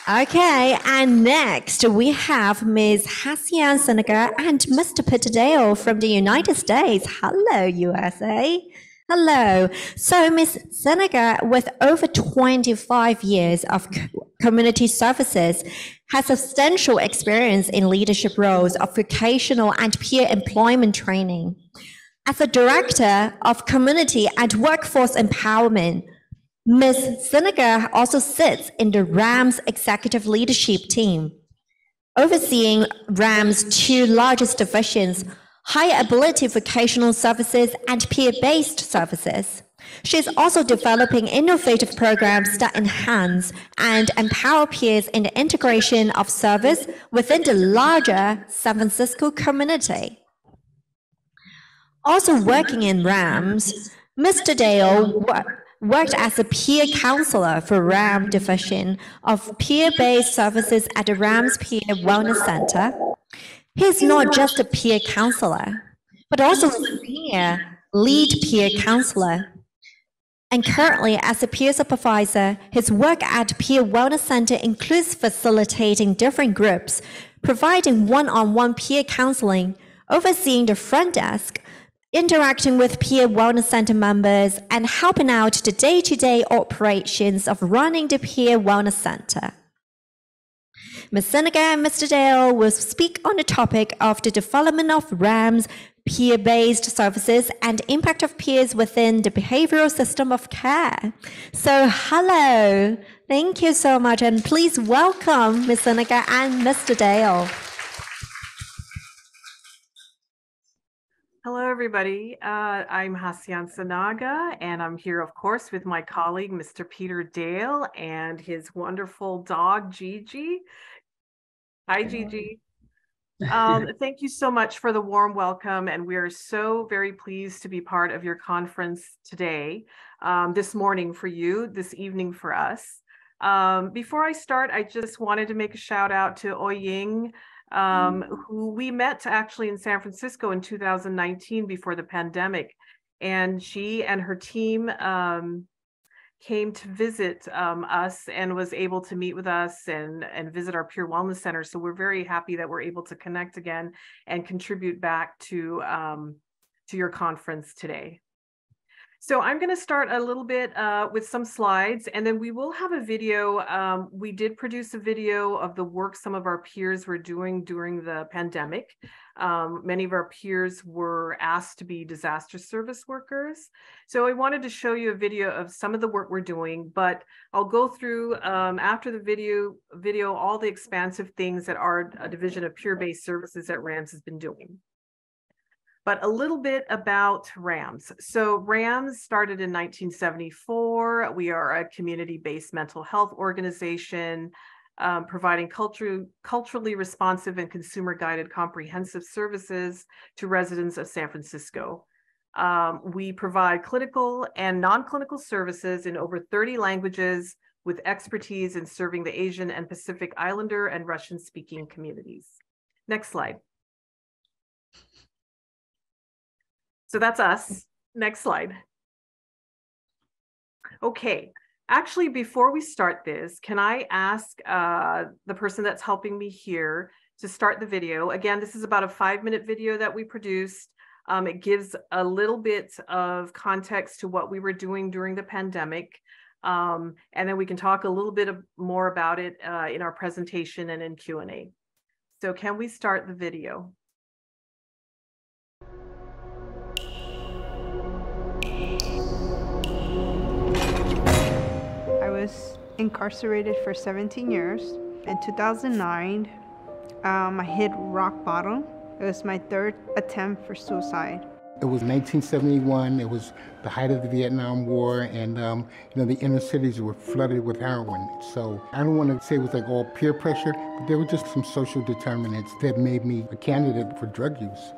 Okay, and next we have Ms. Hasian Sinaga and Mr. Peter Dale from the United States. Hello, USA. Hello. So, Ms. Sinaga, with over 25 years of community services, has substantial experience in leadership roles of vocational and peer employment training. As a director of community and workforce empowerment, Ms. Sinaga also sits in the RAM's executive leadership team, overseeing RAM's two largest divisions, higher ability vocational services and peer-based services. She is also developing innovative programs that enhance and empower peers in the integration of service within the larger San Francisco community. Also working in RAMs, Mr. Dale worked as a peer counselor for RAM Division of peer-based services at the RAM's Peer Wellness Center. He is not just a peer counselor, but also a senior lead peer counselor. And currently, as a peer supervisor, his work at Peer Wellness Center includes facilitating different groups, providing one-on-one peer counseling, overseeing the front desk, interacting with Peer Wellness Center members, and helping out the day-to-day operations of running the Peer Wellness Center. Ms. Sinaga and Mr. Dale will speak on the topic of the development of RAM's peer-based services and impact of peers within the behavioral system of care. So, hello. Thank you so much, and please welcome Ms. Sinaga and Mr. Dale. Hello, everybody. I'm Hasian Sinaga, and I'm here, of course, with my colleague, Mr. Peter Dale, and his wonderful dog, Gigi. Hi, Gigi. Thank you so much for the warm welcome, and we are so very pleased to be part of your conference today, this morning for you, this evening for us. Before I start, I just wanted to make a shout out to Oying, who we met actually in San Francisco in 2019 before the pandemic. And she and her team came to visit us and was able to meet with us and visit our Peer Wellness Center. So we're very happy that we're able to connect again and contribute back to your conference today. So I'm going to start a little bit with some slides, and then we will have a video. We did produce a video of the work some of our peers were doing during the pandemic. Many of our peers were asked to be disaster service workers. So I wanted to show you a video of some of the work we're doing, but I'll go through after the video all the expansive things that our division of peer-based services at RAMS has been doing. But a little bit about RAMS. So RAMS started in 1974. We are a community-based mental health organization providing culturally responsive and consumer-guided comprehensive services to residents of San Francisco. We provide clinical and non-clinical services in over 30 languages with expertise in serving the Asian and Pacific Islander and Russian-speaking communities. Next slide. So that's us. Next slide. Okay, actually, before we start this, can I ask the person that's helping me here to start the video? Again, this is about a 5-minute video that we produced. It gives a little bit of context to what we were doing during the pandemic. And then we can talk a little bit more about it in our presentation and in Q&A. So can we start the video? I was incarcerated for 17 years. In 2009, I hit rock bottom. It was my 3rd attempt for suicide. It was 1971. It was the height of the Vietnam War, and the inner cities were flooded with heroin. So I don't want to say it was like all peer pressure, but there were just some social determinants that made me a candidate for drug use.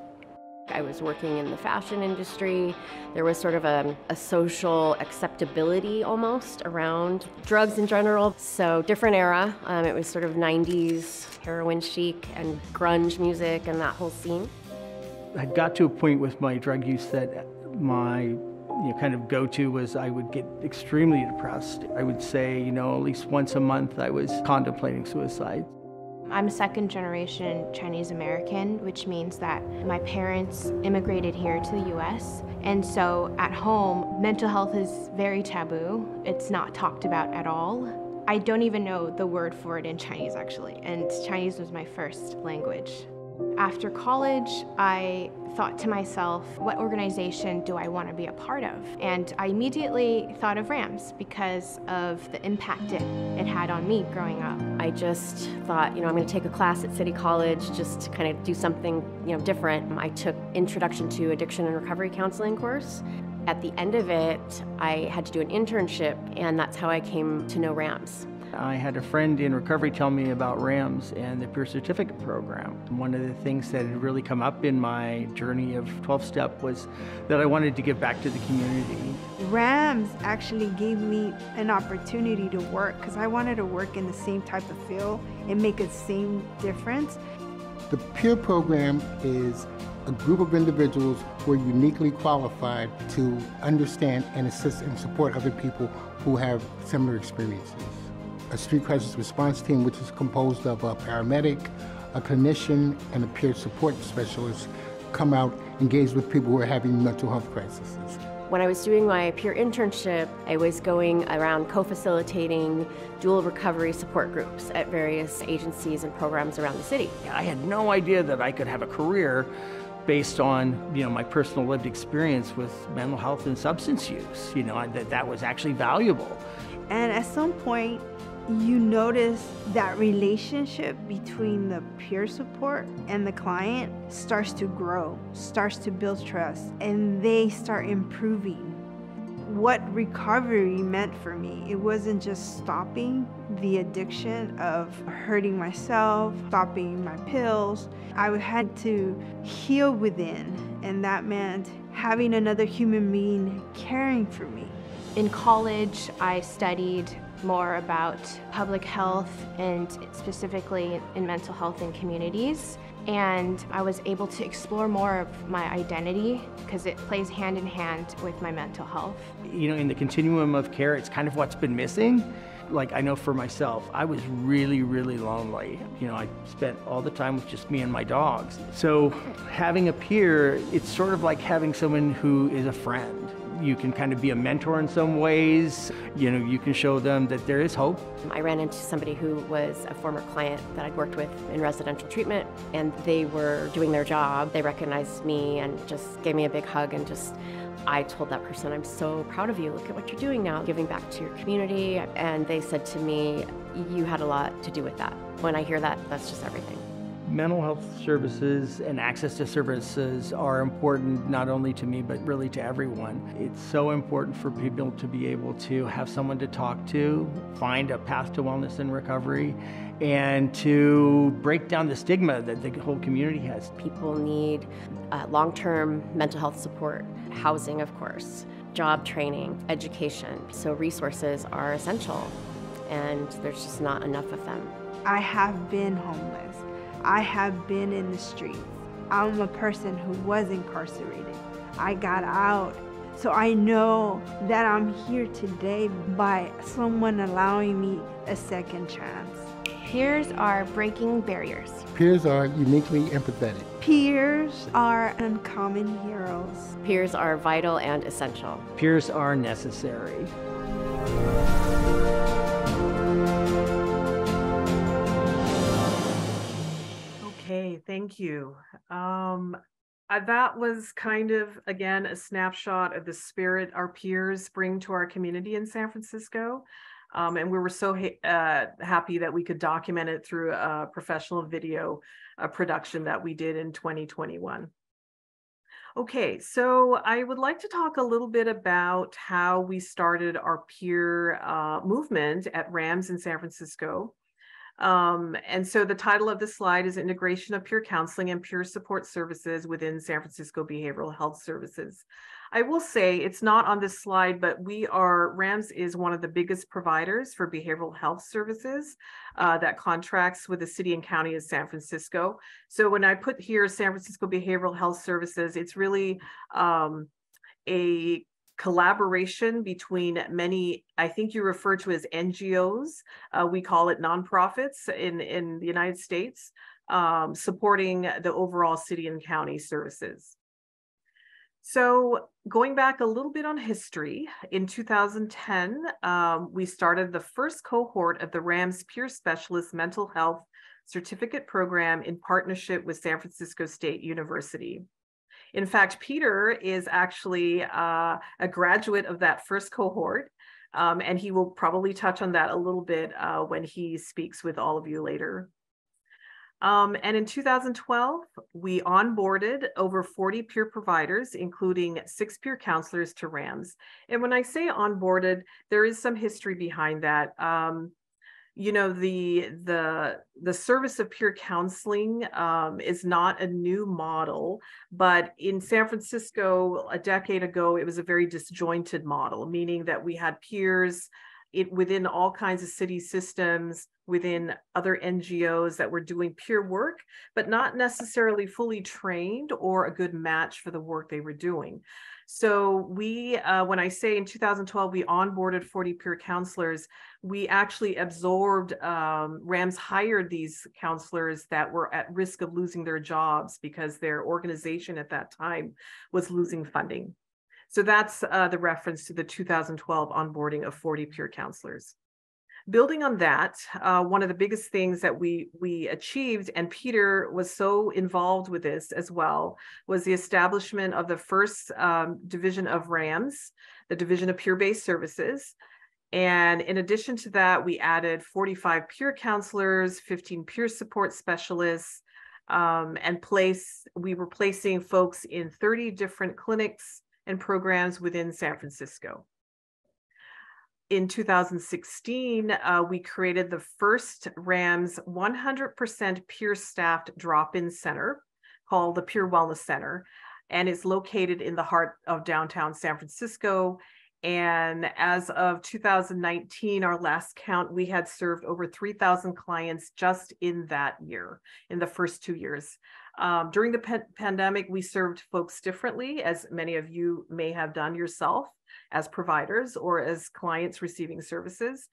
I was working in the fashion industry. There was sort of a social acceptability almost around drugs in general. So different era. It was sort of 90s heroin chic and grunge music and that whole scene. I got to a point with my drug use that my kind of go-to was I would get extremely depressed. I would say, at least once a month I was contemplating suicide. I'm a second generation Chinese American, which means that my parents immigrated here to the US. And so at home, mental health is very taboo. It's not talked about at all. I don't even know the word for it in Chinese actually, and Chinese was my first language. After college, I thought to myself, what organization do I want to be a part of? And I immediately thought of RAMS because of the impact it had on me growing up. I just thought, I'm going to take a class at City College just to kind of do something, different. I took Introduction to Addiction and Recovery Counseling course. At the end of it, I had to do an internship, and that's how I came to know RAMS. I had a friend in recovery tell me about RAMS and the peer certificate program. One of the things that had really come up in my journey of 12-step was that I wanted to give back to the community. RAMS actually gave me an opportunity to work because I wanted to work in the same type of field and make the same difference. The peer program is a group of individuals who are uniquely qualified to understand and assist and support other people who have similar experiences. A street crisis response team, which is composed of a paramedic, a clinician, and a peer support specialist, come out, engage with people who are having mental health crises. When I was doing my peer internship, I was going around co-facilitating dual recovery support groups at various agencies and programs around the city. I had no idea that I could have a career based on, my personal lived experience with mental health and substance use, that was actually valuable. And at some point, you notice that relationship between the peer support and the client starts to grow, starts to build trust, and they start improving. What recovery meant for me, it wasn't just stopping the addiction of hurting myself, stopping my pills. I had to heal within, and that meant having another human being caring for me. In college, I studied more about public health and specifically in mental health in communities. And I was able to explore more of my identity because it plays hand in hand with my mental health. In the continuum of care, it's kind of what's been missing. Like I know for myself, I was really, really lonely. I spent all the time with just me and my dogs. So having a peer, it's sort of like having someone who is a friend. You can kind of be a mentor in some ways. You can show them that there is hope. I ran into somebody who was a former client that I'd worked with in residential treatment, and they were doing their job. They recognized me and just gave me a big hug, and I told that person, I'm so proud of you. Look at what you're doing now, giving back to your community. And they said to me, you had a lot to do with that. When I hear that, that's just everything. Mental health services and access to services are important not only to me, but really to everyone. It's so important for people to be able to have someone to talk to, find a path to wellness and recovery, and to break down the stigma that the whole community has. People need long-term mental health support, housing, of course, job training, education. So resources are essential, and there's just not enough of them. I have been homeless. I have been in the streets. I'm a person who was incarcerated. I got out. So I know that I'm here today by someone allowing me a second chance. Peers are breaking barriers. Peers are uniquely empathetic. Peers are uncommon heroes. Peers are vital and essential. Peers are necessary. Okay, thank you. That was kind of, again, a snapshot of the spirit our peers bring to our community in San Francisco. And we were so happy that we could document it through a professional video production that we did in 2021. Okay, so I would like to talk a little bit about how we started our peer movement at RAMS in San Francisco. And so the title of the slide is Integration of Peer Counseling and Peer Support Services within San Francisco Behavioral Health Services. I will say it's not on this slide, but RAMS is one of the biggest providers for behavioral health services that contracts with the city and county of San Francisco. So when I put here San Francisco Behavioral Health Services, it's really a collaboration between many, I think you refer to as NGOs, we call it nonprofits in the United States, supporting the overall city and county services. So going back a little bit on history, in 2010, we started the first cohort of the RAMS Peer Specialist Mental Health Certificate Program in partnership with San Francisco State University. In fact, Peter is actually a graduate of that first cohort, and he will probably touch on that a little bit when he speaks with all of you later. And in 2012, we onboarded over 40 peer providers, including 6 peer counselors to RAMS. And when I say onboarded, there is some history behind that. You know, the service of peer counseling is not a new model, but in San Francisco a decade ago, it was a very disjointed model, meaning that we had peers within all kinds of city systems, within other NGOs that were doing peer work, but not necessarily fully trained or a good match for the work they were doing. So we, when I say in 2012, we onboarded 40 peer counselors, we actually absorbed, RAMS hired these counselors that were at risk of losing their jobs because their organization at that time was losing funding. So that's the reference to the 2012 onboarding of 40 peer counselors. Building on that, one of the biggest things that we achieved, and Peter was so involved with this as well, was the establishment of the first division of RAMS, the Division of Peer-Based Services. And in addition to that, we added 45 peer counselors, 15 peer support specialists, and we were placing folks in 30 different clinics and programs within San Francisco. In 2016, we created the first RAMS 100% peer-staffed drop-in center called the Peer Wellness Center, and it's located in the heart of downtown San Francisco. And as of 2019, our last count, we had served over 3,000 clients just in that year, in the first 2 years. During the pandemic, we served folks differently, as many of you may have done yourself as providers or as clients receiving services.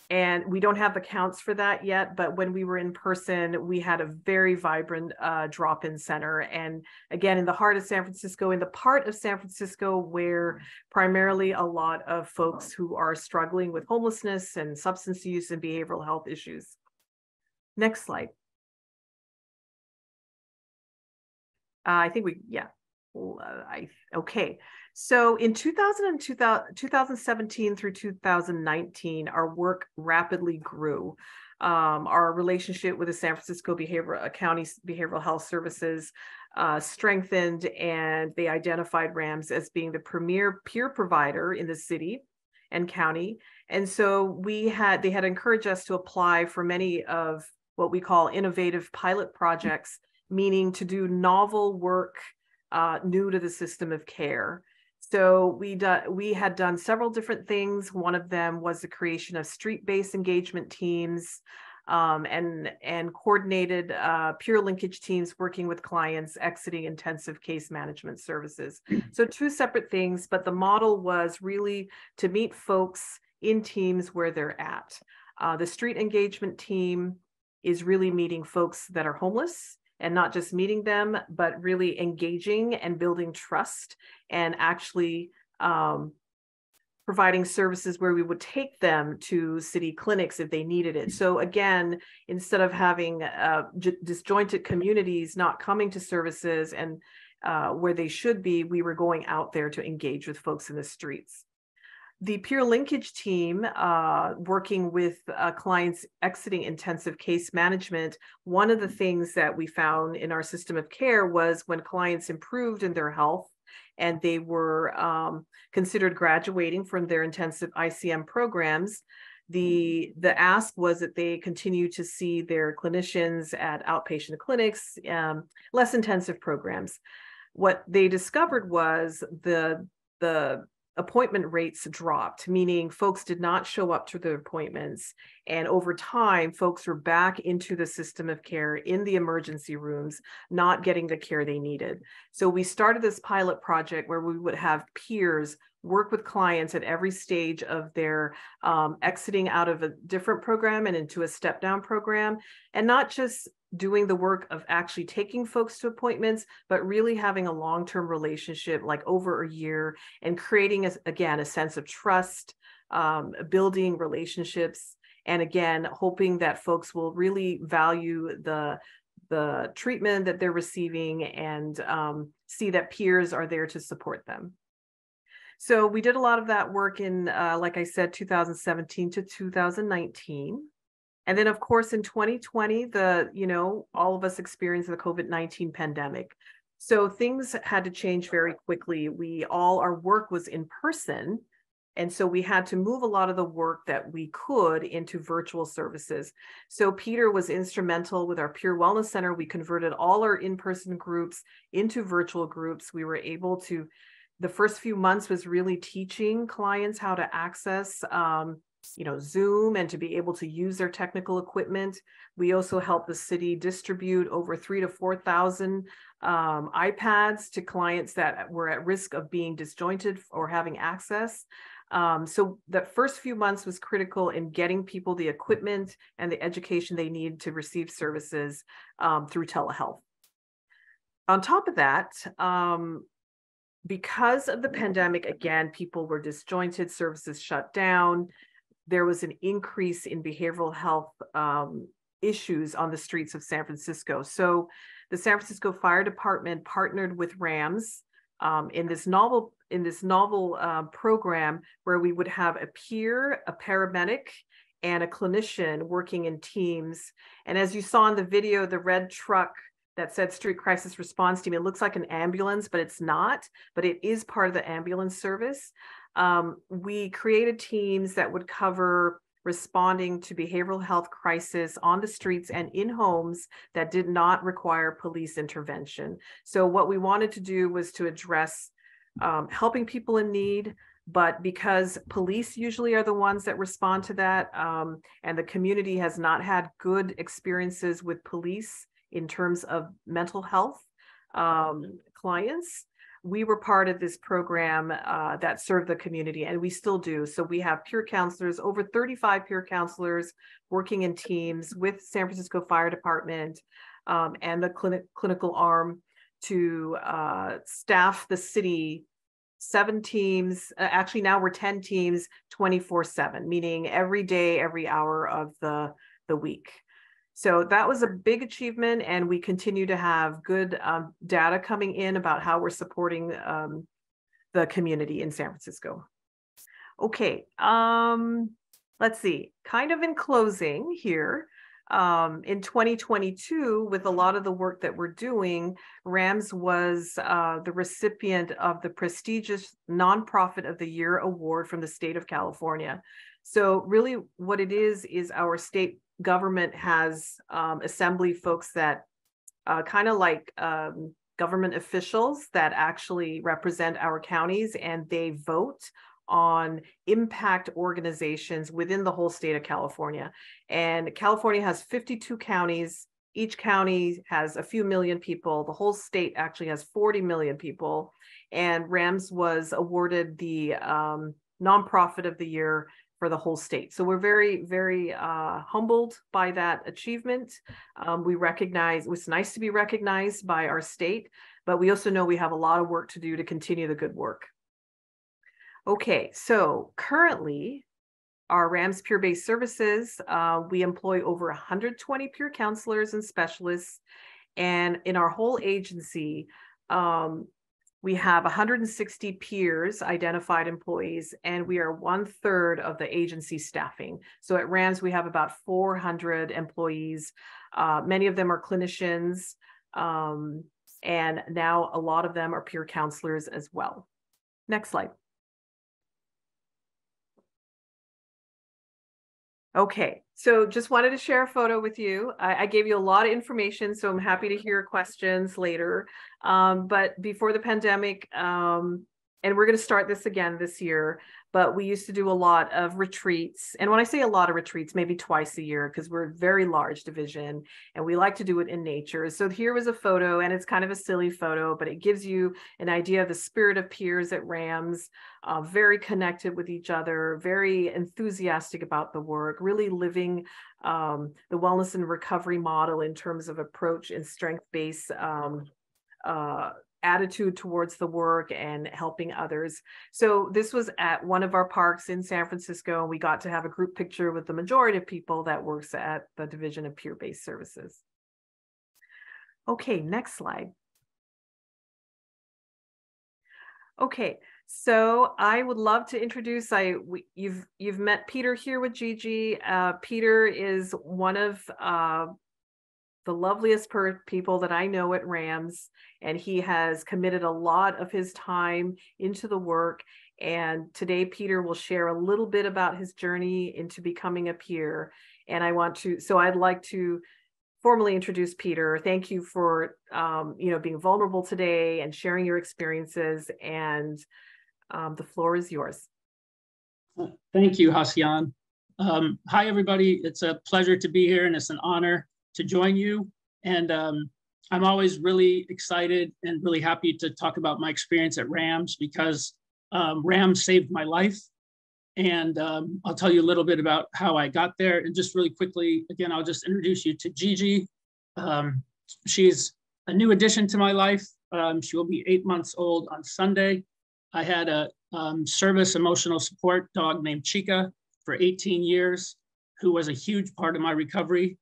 And we don't have the counts for that yet, but when we were in person, we had a very vibrant drop-in center. And again, in the heart of San Francisco, in the part of San Francisco where primarily a lot of folks who are struggling with homelessness and substance use and behavioral health issues. Next slide. I think okay. So in 2017 through 2019, our work rapidly grew. Our relationship with the San Francisco County Behavioral Health Services strengthened, and they identified RAMS as being the premier peer provider in the city and county. And so they had encouraged us to apply for many of what we call innovative pilot projects, meaning to do novel work new to the system of care. So we had done several different things. One of them was the creation of street-based engagement teams and coordinated peer linkage teams working with clients exiting intensive case management services. So 2 separate things, but the model was really to meet folks in teams where they're at. The street engagement team is really meeting folks that are homeless, and not just meeting them, but really engaging and building trust and actually providing services where we would take them to city clinics if they needed it. So again, instead of having disjointed communities not coming to services and where they should be, we were going out there to engage with folks in the streets. The peer linkage team, working with clients exiting intensive case management, one of the things that we found in our system of care was when clients improved in their health and they were considered graduating from their intensive ICM programs, the ask was that they continue to see their clinicians at outpatient clinics, less intensive programs. What they discovered was the appointment rates dropped, meaning folks did not show up to their appointments. And over time, folks were back into the system of care in the emergency rooms, not getting the care they needed. So we started this pilot project where we would have peers work with clients at every stage of their exiting out of a different program and into a step down program, and not just doing the work of actually taking folks to appointments, but really having a long-term relationship, like over a year, and creating, again, a sense of trust, building relationships, and again, hoping that folks will really value the treatment that they're receiving and see that peers are there to support them. So we did a lot of that work in, like I said, 2017 to 2019. And then, of course, in 2020, all of us experienced the COVID-19 pandemic. So things had to change very quickly. Our work was in person. And so we had to move a lot of the work that we could into virtual services. So Peter was instrumental with our Peer Wellness Center. We converted all our in-person groups into virtual groups. We were able to, the first few months was really teaching clients how to access Zoom and to be able to use their technical equipment. We also helped the city distribute over 3,000 to 4,000 iPads to clients that were at risk of being disjointed or having access. So the first few months was critical in getting people the equipment and the education they need to receive services through telehealth. On top of that, because of the pandemic, again, people were disjointed, services shut down. There was an increase in behavioral health issues on the streets of San Francisco. So the San Francisco Fire Department partnered with RAMS in this novel program where we would have a peer, a paramedic, and a clinician working in teams. And as you saw in the video, the red truck that said Street Crisis Response Team, it looks like an ambulance, but it's not, but it is part of the ambulance service. We created teams that would cover responding to behavioral health crisis on the streets and in homes that did not require police intervention. So what we wanted to do was to address helping people in need, but because police usually are the ones that respond to that, and the community has not had good experiences with police in terms of mental health clients, we were part of this program that served the community, and we still do. So we have peer counselors, over 35 peer counselors working in teams with San Francisco Fire Department and the clinical arm to staff the city 7 teams. Actually, now we're 10 teams, 24/7, meaning every day, every hour of the week. So that was a big achievement, and we continue to have good data coming in about how we're supporting the community in San Francisco. Okay, let's see, kind of in closing here, in 2022, with a lot of the work that we're doing, RAMS was the recipient of the prestigious Nonprofit of the Year award from the state of California. So really what it is our state government has assembly folks that kind of like government officials that actually represent our counties, and they vote on impact organizations within the whole state of California. And California has 52 counties. Each county has a few million people. The whole state actually has 40 million people. And RAMS was awarded the Nonprofit of the Year for the whole state. So we're very, very humbled by that achievement. We recognize, it was nice to be recognized by our state, but we also know we have a lot of work to do to continue the good work. Okay, so currently our RAMS peer-based services, we employ over 120 peer counselors and specialists. And in our whole agency, we have 160 peers, identified employees, and we are 1/3 of the agency staffing. So at RAMS, we have about 400 employees. Many of them are clinicians, and now a lot of them are peer counselors as well. Next slide. Okay, so just wanted to share a photo with you. I gave you a lot of information, so I'm happy to hear questions later. But before the pandemic, and and we're going to start this again this year, but we used to do a lot of retreats. And when I say a lot of retreats, maybe twice a year, because we're a very large division and we like to do it in nature. So here was a photo, and it's kind of a silly photo, but it gives you an idea of the spirit of peers at RAMS, very connected with each other, very enthusiastic about the work, really living the wellness and recovery model in terms of approach and strength-based attitude towards the work and helping others. So this was at one of our parks in San Francisco, and we got to have a group picture with the majority of people that works at the Division of Peer-Based Services. Okay, next slide. Okay, so I would love to introduce, you've met Peter here with Gigi. Peter is one of the loveliest people that I know at RAMS, and he has committed a lot of his time into the work. And today Peter will share a little bit about his journey into becoming a peer. And I'd like to formally introduce Peter. Thank you for being vulnerable today and sharing your experiences, and the floor is yours. Thank you, Hasian. Hi, everybody. It's a pleasure to be here, and it's an honor to join you. And I'm always really excited and really happy to talk about my experience at RAMS, because RAMS saved my life. And I'll tell you a little bit about how I got there. And just really quickly, again, I'll just introduce you to Gigi. She's a new addition to my life. She will be 8 months old on Sunday. I had a service emotional support dog named Chica for 18 years, who was a huge part of my recovery.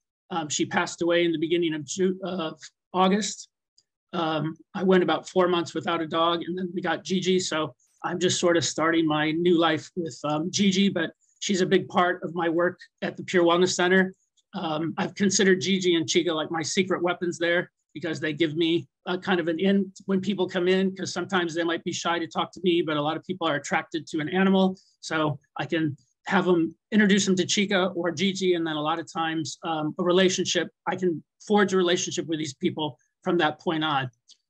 She passed away in the beginning of August. I went about 4 months without a dog, and then we got Gigi. So I'm just sort of starting my new life with Gigi, but she's a big part of my work at the Pure Wellness Center. I've considered Gigi and Chica like my secret weapons there, because they give me kind of an in when people come in, because sometimes they might be shy to talk to me, but a lot of people are attracted to an animal. So I can have them introduce them to Chica or Gigi, and then a lot of times I can forge a relationship with these people from that point on.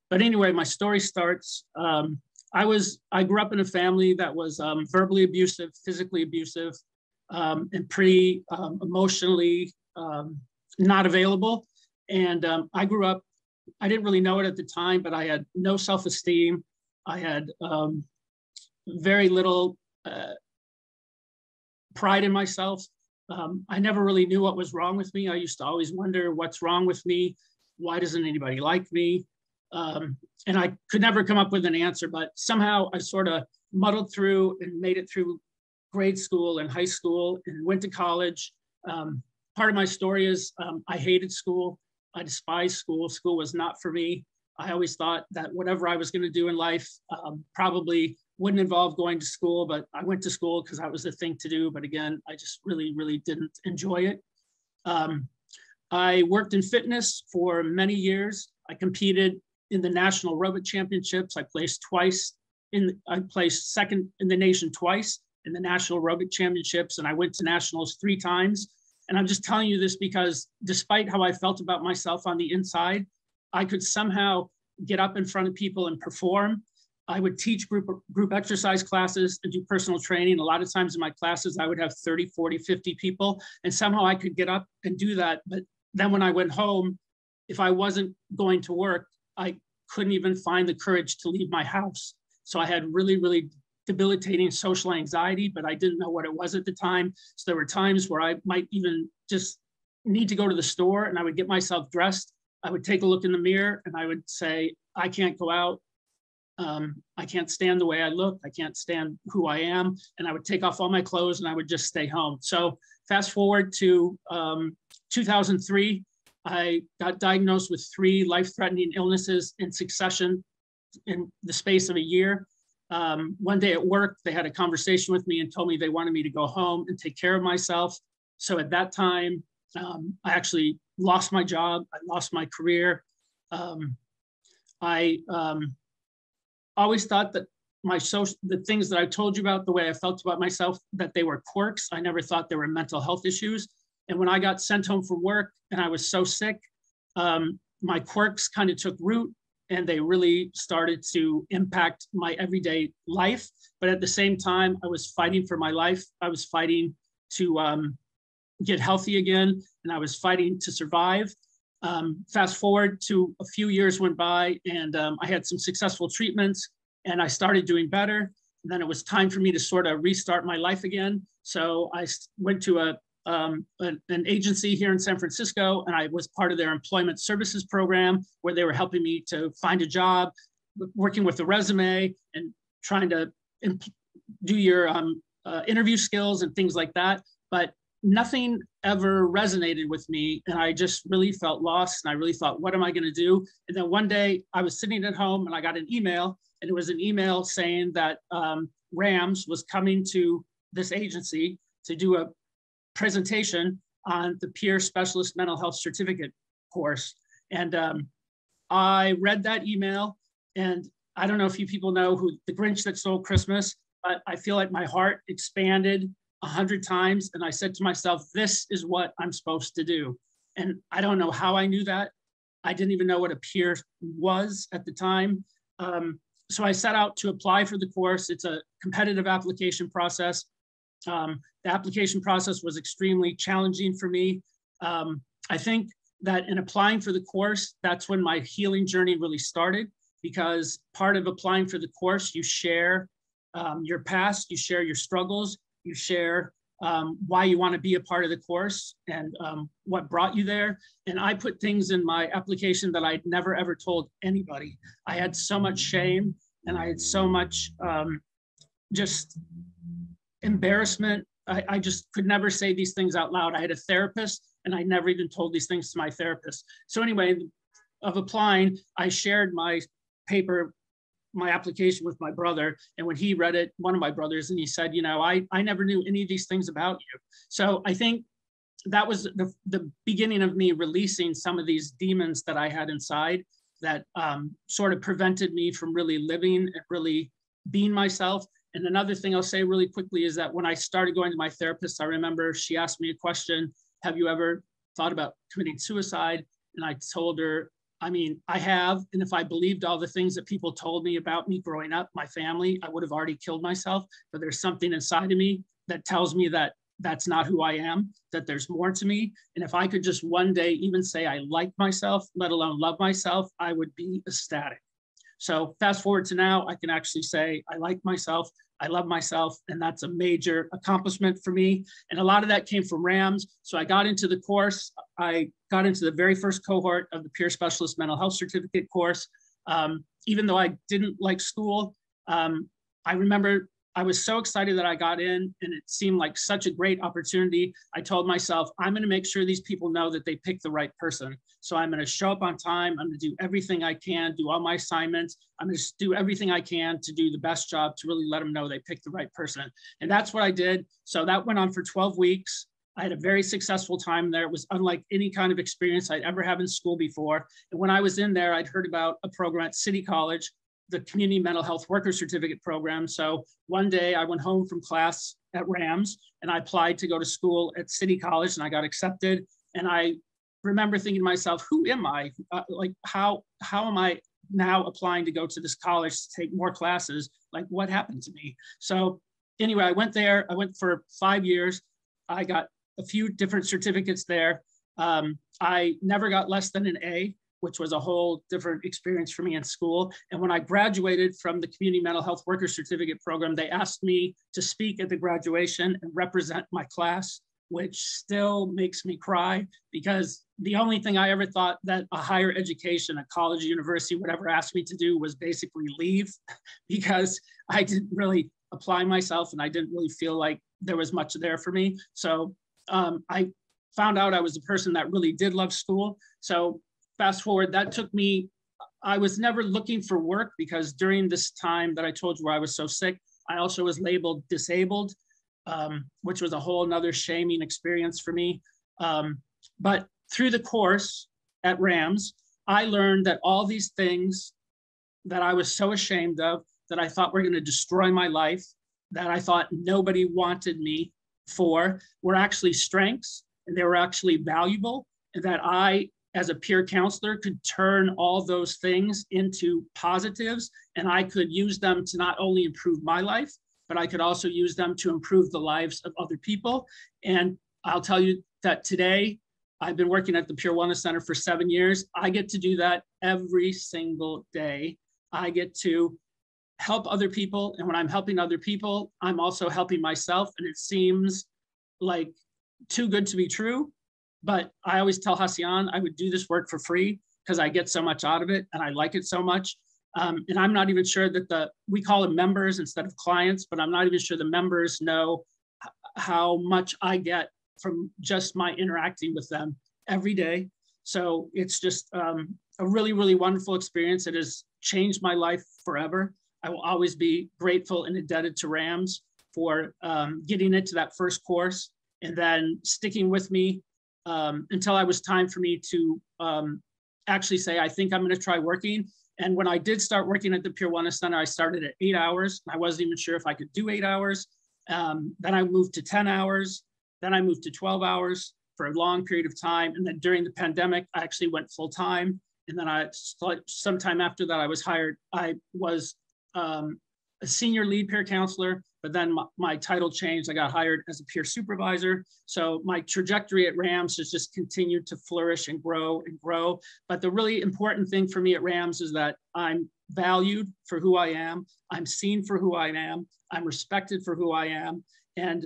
But anyway, my story starts, I grew up in a family that was verbally abusive, physically abusive, and pretty emotionally not available. And I grew up, I didn't really know it at the time, but I had no self-esteem. I had very little pride in myself. I never really knew what was wrong with me. I used to always wonder what's wrong with me. Why doesn't anybody like me? And I could never come up with an answer, but somehow I sort of muddled through and made it through grade school and high school and went to college. Part of my story is I hated school. I despised school. School was not for me. I always thought that whatever I was going to do in life probably wouldn't involve going to school, but I went to school because that was the thing to do. But again, I just really, really didn't enjoy it. I worked in fitness for many years. I competed in the National Aerobic Championships. I placed second in the nation twice in the National Aerobic Championships, and I went to nationals 3 times. And I'm just telling you this because despite how I felt about myself on the inside, I could somehow get up in front of people and perform. I would teach group exercise classes and do personal training. A lot of times in my classes, I would have 30, 40, 50 people, and somehow I could get up and do that. But then when I went home, if I wasn't going to work, I couldn't even find the courage to leave my house. So I had really, really debilitating social anxiety, but I didn't know what it was at the time. So there were times where I might even just need to go to the store, and I would get myself dressed. I would take a look in the mirror and I would say, I can't go out. I can't stand the way I look. I can't stand who I am. And I would take off all my clothes and I would just stay home. So fast forward to 2003, I got diagnosed with 3 life-threatening illnesses in succession in the space of a year. One day at work, they had a conversation with me and told me they wanted me to go home and take care of myself. So at that time, I actually lost my job. I lost my career. I always thought that the things that I told you about, the way I felt about myself, that they were quirks. I never thought they were mental health issues. And when I got sent home from work and I was so sick, my quirks kind of took root. and they really started to impact my everyday life. But at the same time, I was fighting for my life. I was fighting to get healthy again, and I was fighting to survive. Fast forward to a few years went by, and I had some successful treatments, and I started doing better. And then it was time for me to sort of restart my life again. So I went to an agency here in San Francisco, and I was part of their employment services program, where they were helping me to find a job, working with a resume and trying to do your interview skills and things like that. But nothing ever resonated with me, and I just really felt lost, and I really thought, what am I going to do? And then one day I was sitting at home, and I got an email, and it was an email saying that RAMS was coming to this agency to do a presentation on the Peer Specialist Mental Health Certificate course. And I read that email, and I don't know if you people know who The Grinch That Stole Christmas, but I feel like my heart expanded 100 times. And I said to myself, this is what I'm supposed to do. And I don't know how I knew that. I didn't even know what a peer was at the time. So I set out to apply for the course. It's a competitive application process. The application process was extremely challenging for me. I think that in applying for the course, that's when my healing journey really started, because part of applying for the course, you share your past, you share your struggles, you share why you want to be a part of the course and what brought you there. And I put things in my application that I'd never, ever told anybody. I had so much shame, and I had so much just embarrassment. I just could never say these things out loud. I had a therapist, and I never even told these things to my therapist. So anyway, of applying, I shared my paper, my application with my brother. And when he read it, one of my brothers, and he said, you know, I never knew any of these things about you. So I think that was the beginning of me releasing some of these demons that I had inside that sort of prevented me from really living and really being myself. And another thing I'll say really quickly is that when I started going to my therapist, I remember she asked me a question, have you ever thought about committing suicide? And I told her, I mean, I have, and if I believed all the things that people told me about me growing up, my family, I would have already killed myself. But there's something inside of me that tells me that that's not who I am, that there's more to me. And if I could just one day even say I like myself, let alone love myself, I would be ecstatic. So fast forward to now, I can actually say I like myself, I love myself, and that's a major accomplishment for me. And a lot of that came from RAMS. So I got into the course. I got into the very first cohort of the Peer Specialist Mental Health Certificate course. Even though I didn't like school, I remember I was so excited that I got in, and it seemed like such a great opportunity. I told myself, I'm going to make sure these people know that they picked the right person. So I'm going to show up on time. I'm going to do everything I can, do all my assignments. I'm going to do everything I can to do the best job to really let them know they picked the right person. And that's what I did. So that went on for 12 weeks. I had a very successful time there. It was unlike any kind of experience I'd ever had in school before. And when I was in there, I'd heard about a program at City College, the Community Mental Health Worker Certificate program. So one day I went home from class at RAMS, and I applied to go to school at City College, and I got accepted. And I remember thinking to myself, who am I? Like, how am I now applying to go to this college to take more classes? Like, what happened to me? So anyway, I went there. I went for 5 years. I got a few different certificates there. I never got less than an A, which was a whole different experience for me in school. And when I graduated from the Community Mental Health Worker Certificate program, they asked me to speak at the graduation and represent my class, which still makes me cry, because the only thing I ever thought that a higher education, a college, university would ever ask me to do was basically leave, because I didn't really apply myself, and I didn't really feel like there was much there for me. So I found out I was a person that really did love school. So fast forward, that took me, I was never looking for work, because during this time that I told you where I was so sick, I also was labeled disabled, which was a whole nother shaming experience for me. But through the course at RAMS, I learned that all these things that I was so ashamed of, that I thought were going to destroy my life, that I thought nobody wanted me for, were actually strengths, and they were actually valuable, and that I as a peer counselor could turn all those things into positives, and I could use them to not only improve my life, but I could also use them to improve the lives of other people. And I'll tell you that today, I've been working at the Peer Wellness Center for 7 years. I get to do that every single day. I get to help other people. And when I'm helping other people, I'm also helping myself. And it seems like too good to be true. But I always tell Hasian I would do this work for free because I get so much out of it and I like it so much. And I'm not even sure that we call them members instead of clients, but I'm not even sure the members know how much I get from just my interacting with them every day. So it's just a really, really wonderful experience. It has changed my life forever. I will always be grateful and indebted to RAMS for getting into that first course and then sticking with me until it was time for me to actually say, I think I'm going to try working. And when I did start working at the Peer Wellness Center, I started at 8 hours. I wasn't even sure if I could do 8 hours. Then I moved to 10 hours. Then I moved to 12 hours for a long period of time. And then during the pandemic, I actually went full time. And then sometime after that, I was hired. I was a senior lead peer counselor, but then my title changed. I got hired as a peer supervisor. So my trajectory at RAMS has just continued to flourish and grow and grow. But the really important thing for me at RAMS is that I'm valued for who I am. I'm seen for who I am. I'm respected for who I am. And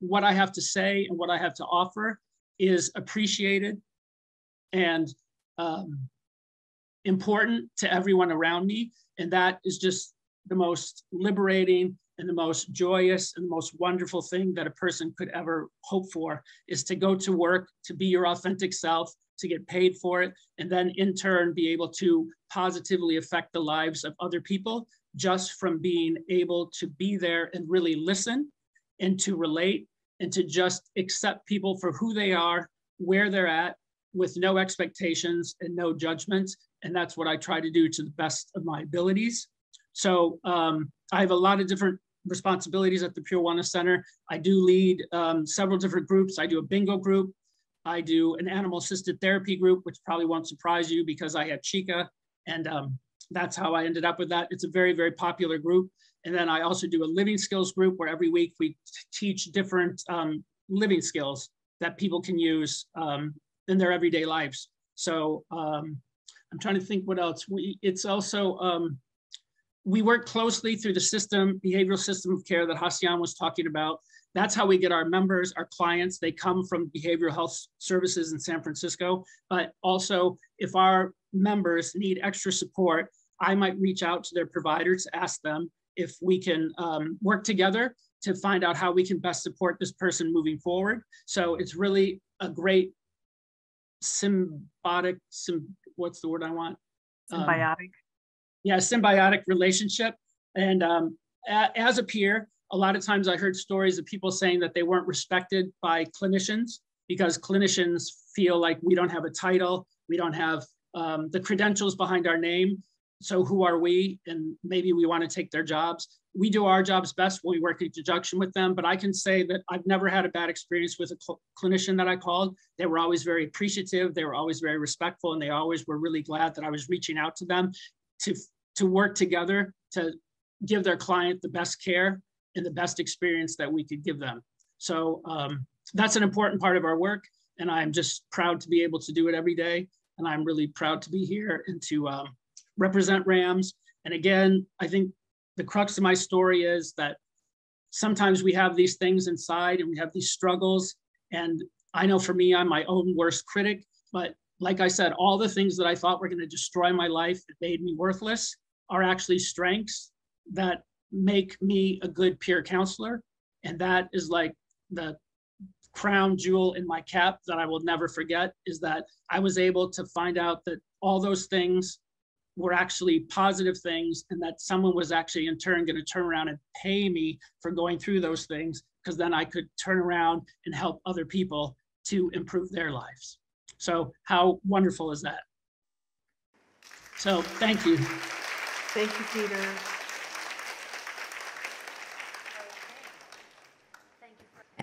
what I have to say and what I have to offer is appreciated and important to everyone around me. And that is just the most liberating and the most joyous and the most wonderful thing that a person could ever hope for, is to go to work, to be your authentic self, to get paid for it, and then in turn be able to positively affect the lives of other people just from being able to be there and really listen and to relate and to just accept people for who they are, where they're at, with no expectations and no judgments. And that's what I try to do to the best of my abilities. So I have a lot of different responsibilities at the Pure Wellness Center. I do lead several different groups. I do a bingo group. I do an animal-assisted therapy group, which probably won't surprise you because I had Chica, and that's how I ended up with that. It's a very, very popular group. And then I also do a living skills group where every week we teach different living skills that people can use in their everyday lives. So I'm trying to think what else. It's also, we work closely through the behavioral system of care that Hasian was talking about. That's how we get our members, our clients. They come from behavioral health services in San Francisco, but also if our members need extra support, I might reach out to their providers to ask them if we can work together to find out how we can best support this person moving forward. So it's really a great symbiotic, what's the word I want? Symbiotic. Yeah, symbiotic relationship. And as a peer, a lot of times I heard stories of people saying that they weren't respected by clinicians because clinicians feel like we don't have a title, we don't have the credentials behind our name. So who are we? And maybe we want to take their jobs. We do our jobs best when we work in conjunction with them, but I can say that I've never had a bad experience with a clinician that I called. They were always very appreciative. They were always very respectful, and they always were really glad that I was reaching out to them to work together to give their client the best care and the best experience that we could give them. So that's an important part of our work, and I'm just proud to be able to do it every day. And I'm really proud to be here and to represent RAMS. And again, I think the crux of my story is that sometimes we have these things inside and we have these struggles. And I know for me, I'm my own worst critic, but like I said, all the things that I thought were going to destroy my life that made me worthless are actually strengths that make me a good peer counselor. And that is like the crown jewel in my cap that I will never forget, is that I was able to find out that all those things were actually positive things, and that someone was actually in turn going to turn around and pay me for going through those things, because then I could turn around and help other people to improve their lives. So how wonderful is that? So thank you. Thank you, Peter.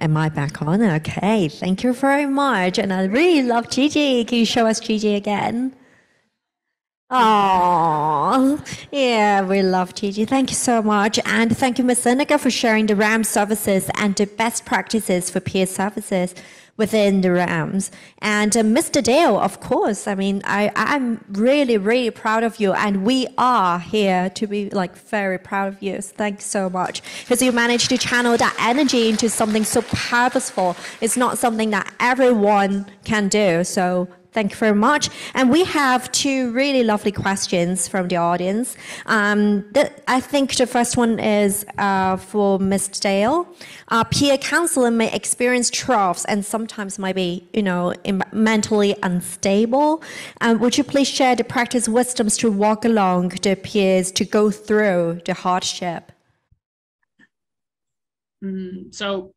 Am I back on? Okay, thank you very much. And I really love Gigi. Can you show us Gigi again? Oh, yeah, we love Gigi. Thank you so much. And thank you, Ms. Sinaga, for sharing the RAM services and the best practices for peer services within the RAMs. And Mr. Dale, of course, I mean, I'm really, really proud of you. And we are here to be like very proud of you. So thank you so much. Because you managed to channel that energy into something so purposeful. It's not something that everyone can do. So thank you very much. And we have two really lovely questions from the audience. I think the first one is for Ms. Dale. Peer counselor may experience troughs and sometimes might be, mentally unstable. Would you please share the practice wisdoms to walk along the peers to go through the hardship? So,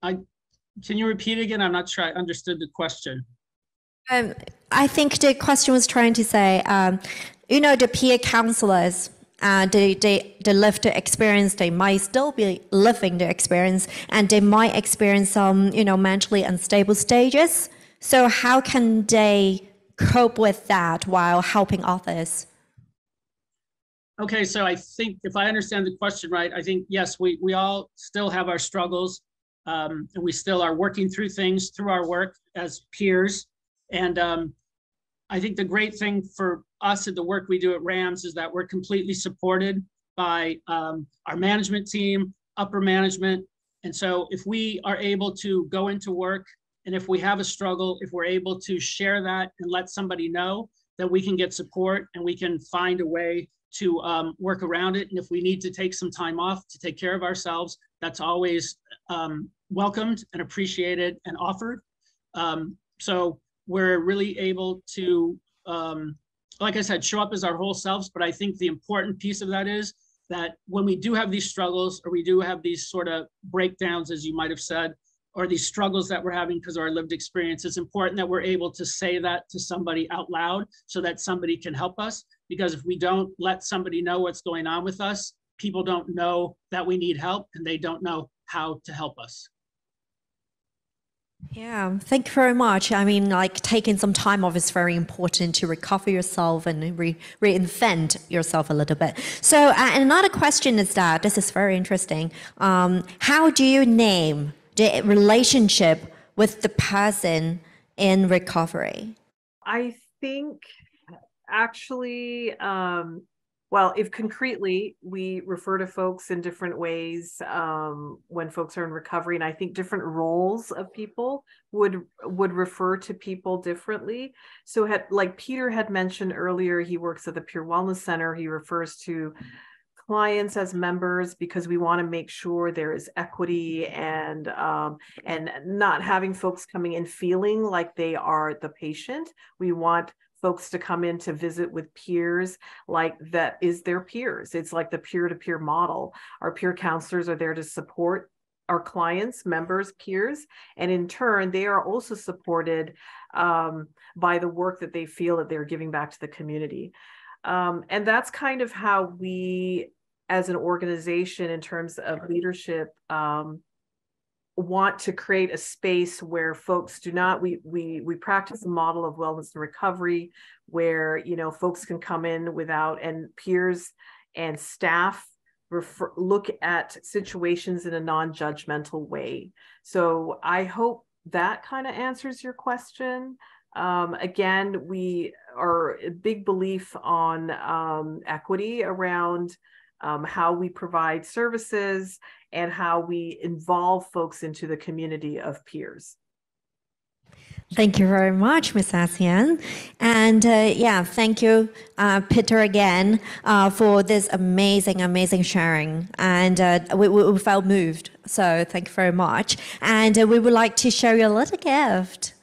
can you repeat again? I'm not sure I understood the question. I think the question was trying to say, the peer counselors, they live the experience, they might still be living the experience, and they might experience some, mentally unstable stages. So how can they cope with that while helping others? Okay, so I think if I understand the question right, I think, yes, we all still have our struggles, and we still are working through things through our work as peers. And I think the great thing for us at the work we do at RAMS is that we're completely supported by our management team, upper management. And so if we are able to go into work and if we have a struggle, if we're able to share that and let somebody know, then we can get support and we can find a way to work around it. And if we need to take some time off to take care of ourselves, that's always welcomed and appreciated and offered. So we're really able to, like I said, show up as our whole selves. But I think the important piece of that is that when we do have these struggles or we do have these sort of breakdowns, as you might have said, or these struggles that we're having because of our lived experience, it's important that we're able to say that to somebody out loud so that somebody can help us. Because if we don't let somebody know what's going on with us, people don't know that we need help and they don't know how to help us. Yeah, thank you very much. I mean, like taking some time off is very important to recover yourself and reinvent yourself a little bit. So another question is that, this is very interesting. How do you name the relationship with the person in recovery? I think actually, well, if concretely, we refer to folks in different ways when folks are in recovery, and I think different roles of people would refer to people differently. So like Peter had mentioned earlier, he works at the Peer Wellness Center. He refers to clients as members because we want to make sure there is equity and not having folks coming in feeling like they are the patient. We want folks to come in to visit with peers like that is their peers. It's like the peer-to-peer model. Our peer counselors are there to support our clients, members, peers, and in turn, they are also supported by the work that they feel that they're giving back to the community. And that's kind of how we, as an organization, in terms of leadership, want to create a space where folks do not, we practice a model of wellness and recovery where, folks can come in without, and peers and staff look at situations in a non-judgmental way. So I hope that kind of answers your question. Again, we are a big belief on equity around how we provide services and how we involve folks into the community of peers. Thank you very much, Ms. Hasian. And yeah, thank you, Peter, again, for this amazing sharing. And we felt moved, so thank you very much. And we would like to show you a little gift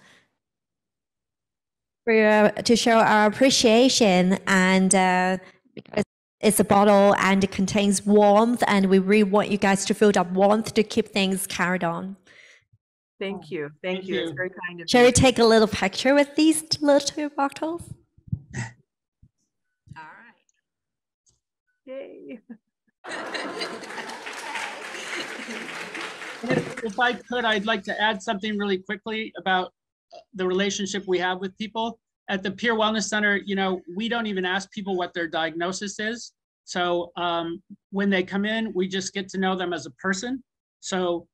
to show our appreciation, and because it's a bottle and it contains warmth, and we really want you guys to feel that warmth to keep things carried on. Thank you. Thank you. It's very kind of you. Shall we take a little picture with these little two bottles? All right. Yay. If I could, I'd like to add something really quickly about the relationship we have with people. At the Peer Wellness Center, we don't even ask people what their diagnosis is. So when they come in, we just get to know them as a person. So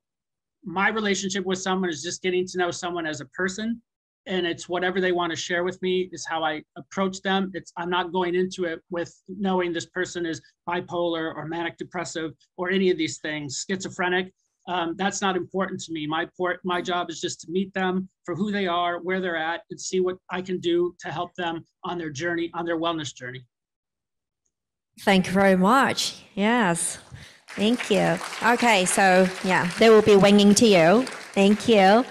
my relationship with someone is just getting to know someone as a person. And it's whatever they want to share with me is how I approach them. I'm not going into it with knowing this person is bipolar or manic depressive or any of these things, schizophrenic. That's not important to me. My job is just to meet them for who they are, where they're at, and see what I can do to help them on their journey, on their wellness journey. Thank you very much. Yes, thank you. Okay, so yeah, they will be winging to you. Thank you.